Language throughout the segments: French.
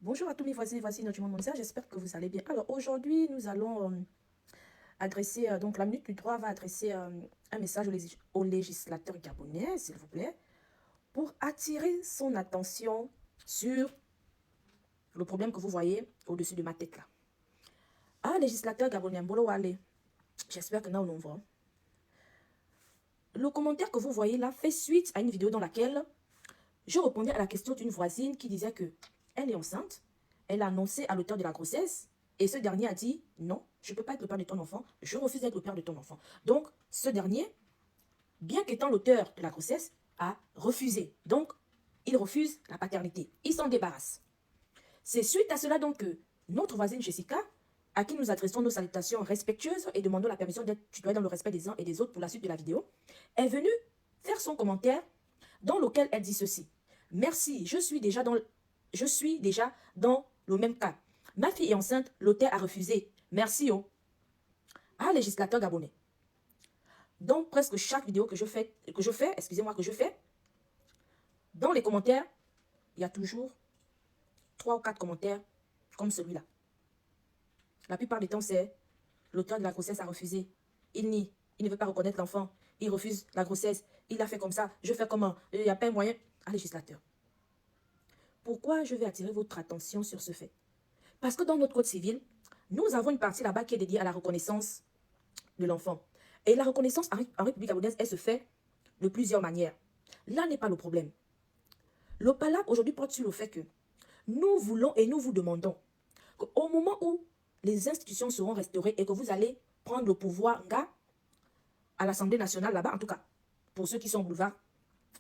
Bonjour à tous mes voisins et voisines du monde mondial, j'espère que vous allez bien. Alors aujourd'hui, nous allons adresser, donc la minute du droit va adresser un message au législateur gabonais, s'il vous plaît, pour attirer son attention sur le problème que vous voyez au-dessus de ma tête là. Ah, législateur gabonais, Mbolo Wale, j'espère que nous voit. Le commentaire que vous voyez là fait suite à une vidéo dans laquelle je répondais à la question d'une voisine qui disait que elle est enceinte. Elle a annoncé à l'auteur de la grossesse et ce dernier a dit non, je ne peux pas être le père de ton enfant, je refuse d'être le père de ton enfant. Donc, ce dernier, bien qu'étant l'auteur de la grossesse, a refusé. Donc, il refuse la paternité. Il s'en débarrasse. C'est suite à cela donc que notre voisine Jessica, à qui nous adressons nos salutations respectueuses et demandons la permission d'être tutoyée dans le respect des uns et des autres pour la suite de la vidéo, est venue faire son commentaire dans lequel elle dit ceci. Merci, je suis déjà dans le même cas. Ma fille est enceinte, l'auteur a refusé. Merci, oh. Ah, législateur gabonais. Dans presque chaque vidéo que je fais, dans les commentaires, il y a toujours 3 ou 4 commentaires comme celui-là. La plupart du temps, c'est l'auteur de la grossesse a refusé. Il nie, il ne veut pas reconnaître l'enfant. Il refuse la grossesse. Il a fait comme ça. Je fais comment? Il n'y a pas un moyen. Ah, législateur. Pourquoi je vais attirer votre attention sur ce fait? Parce que dans notre code civil, nous avons une partie là-bas qui est dédiée à la reconnaissance de l'enfant. Et la reconnaissance en République gabonaise, elle se fait de plusieurs manières. Là n'est pas le problème. Le PALAB aujourd'hui porte sur le fait que nous voulons et nous vous demandons qu'au moment où les institutions seront restaurées et que vous allez prendre le pouvoir à l'Assemblée nationale là-bas, en tout cas, pour ceux qui sont au boulevard,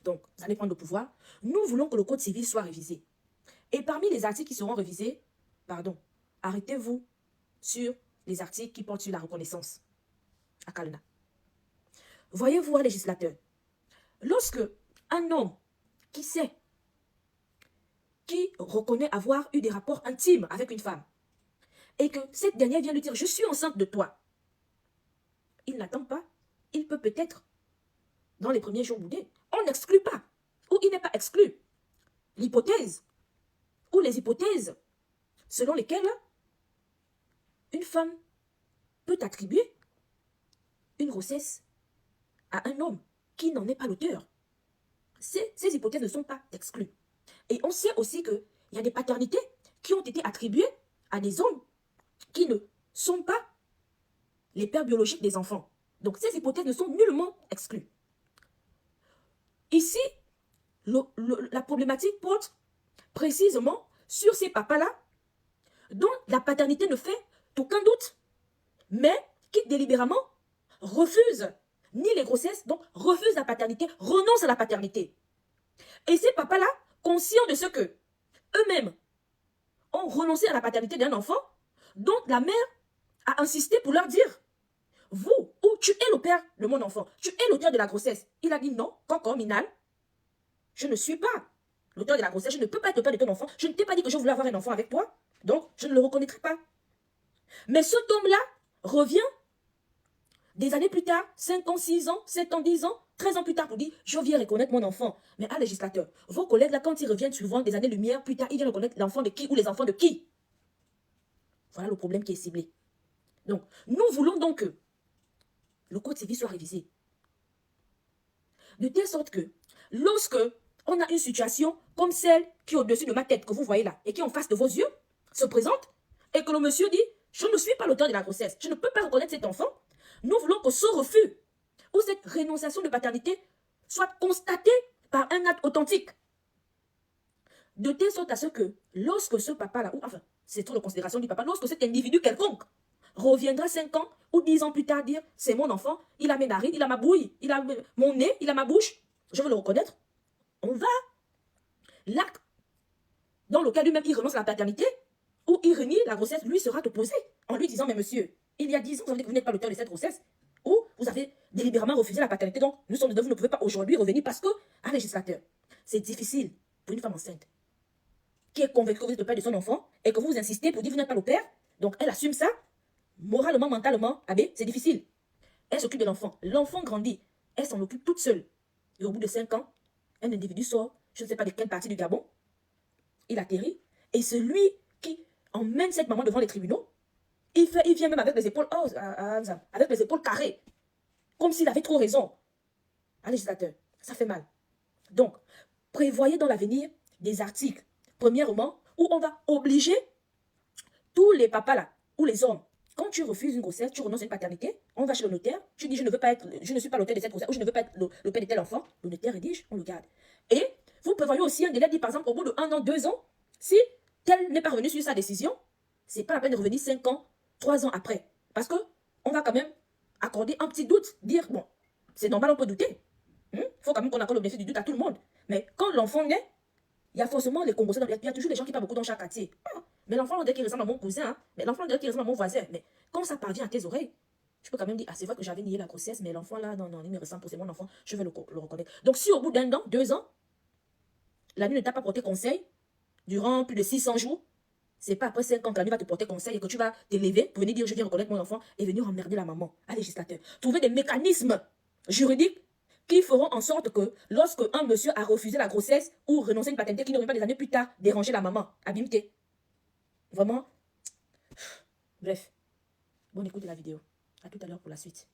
donc vous allez prendre le pouvoir, nous voulons que le code civil soit révisé. Et parmi les articles qui seront révisés, arrêtez-vous sur les articles qui portent sur la reconnaissance à Kalena. Voyez-vous, un législateur, lorsque un homme qui reconnaît avoir eu des rapports intimes avec une femme, et que cette dernière vient lui dire « je suis enceinte de toi », il n'attend pas, il peut peut-être, dans les premiers jours boudés, on n'exclut pas, ou il n'est pas exclu, l'hypothèse, ou les hypothèses, selon lesquelles une femme peut attribuer une grossesse à un homme qui n'en est pas l'auteur. Ces hypothèses ne sont pas exclues. Et on sait aussi qu'il y a des paternités qui ont été attribuées à des hommes qui ne sont pas les pères biologiques des enfants. Donc ces hypothèses ne sont nullement exclues. Ici, la problématique porte précisément sur ces papas-là dont la paternité ne fait aucun doute, mais qui délibérément refusent ni les grossesses, donc refusent la paternité, renoncent à la paternité. Et ces papas-là, conscients de ce que eux-mêmes ont renoncé à la paternité d'un enfant, dont la mère a insisté pour leur dire « Vous, ou tu es le père de mon enfant, tu es l'auteur de la grossesse. » Il a dit « Non, Coco, Minal, je ne suis pas l'auteur de la grossesse, je ne peux pas être le père de ton enfant. Je ne t'ai pas dit que je voulais avoir un enfant avec toi, donc je ne le reconnaîtrai pas. » Mais cet homme-là revient des années plus tard, 5 ans, 6 ans, 7 ans, 10 ans, 13 ans plus tard pour dire « Je viens reconnaître mon enfant. » Mais à législateur, vos collègues là, quand ils reviennent souvent des années-lumière plus tard, ils viennent reconnaître l'enfant de qui ou les enfants de qui? Voilà le problème qui est ciblé. Donc, nous voulons donc que le code civil soit révisé. De telle sorte que, lorsque on a une situation comme celle qui est au-dessus de ma tête, que vous voyez là, et qui est en face de vos yeux, se présente, et que le monsieur dit « Je ne suis pas l'auteur de la grossesse, je ne peux pas reconnaître cet enfant », nous voulons que ce refus ou cette rénonciation de paternité soit constatée par un acte authentique. De telle sorte à ce que, lorsque ce papa-là, ou enfin, c'est trop de considération du papa, lorsque cet individu quelconque reviendra 5 ans ou 10 ans plus tard dire « C'est mon enfant, il a mes narines, il a ma bouille, il a mon nez, il a ma bouche, je veux le reconnaître », on va, l'acte dans lequel lui-même il renonce à la paternité ou il renie la grossesse, lui sera opposé en lui disant « Mais monsieur, il y a 10 ans, vous avez dit que vous n'êtes pas l'auteur de cette grossesse, ou vous avez délibérément refusé la paternité, donc nous sommes dedans, vous ne pouvez pas aujourd'hui revenir parce que, un législateur, c'est difficile pour une femme enceinte qui est convaincue que vous êtes le père de son enfant et que vous insistez pour dire que vous n'êtes pas le père, donc elle assume ça, moralement, mentalement, c'est difficile. Elle s'occupe de l'enfant, l'enfant grandit, elle s'en occupe toute seule. Et au bout de 5 ans, un individu sort, je ne sais pas de quelle partie du Gabon, il atterrit, Et celui qui emmène cette maman devant les tribunaux, il vient même avec les épaules, avec les épaules carrées, comme s'il avait trop raison. Un législateur, ça fait mal. Donc, prévoyez dans l'avenir des articles, premièrement, où on va obliger tous les papas là, ou les hommes, quand tu refuses une grossesse, tu renonces à une paternité, on va chez le notaire, tu dis je ne suis pas l'auteur de cette grossesse, ou je ne veux pas être le père de tel enfant, le notaire rédige, on le garde. Et vous prévoyez aussi un délai, dit par exemple au bout de 1 an, 2 ans, si tel n'est pas revenu sur sa décision, c'est pas la peine de revenir 5 ans, 3 ans après. Parce que on va quand même accorder un petit doute, dire bon, c'est normal, on peut douter. Il faut quand même qu'on accorde le bénéfice du doute à tout le monde. Mais quand l'enfant naît, il y a forcément les Congolais, il y a toujours des gens qui parlent beaucoup dans chaque quartier. Mais l'enfant, on dirait qu'il ressemble à mon cousin. Hein? Mais l'enfant, on dirait qu'il ressemble à mon voisin. Mais quand ça parvient à tes oreilles, tu peux quand même dire, ah, c'est vrai que j'avais nié la grossesse, mais l'enfant là, non, il me ressemble, c'est mon enfant, je vais le reconnaître. Donc, si au bout d'1 an, 2 ans, la nuit ne t'a pas porté conseil, durant plus de 600 jours, c'est pas après 5 ans que la nuit va te porter conseil et que tu vas te lever pour venir dire, je viens reconnaître mon enfant et venir emmerder la maman, à législateur. Trouver des mécanismes juridiques qui feront en sorte que lorsque un monsieur a refusé la grossesse ou renoncé à une paternité, qui ne revient pas des années plus tard déranger la maman, abîmeté. Vraiment. Bref. Bonne écoute de la vidéo. À tout à l'heure pour la suite.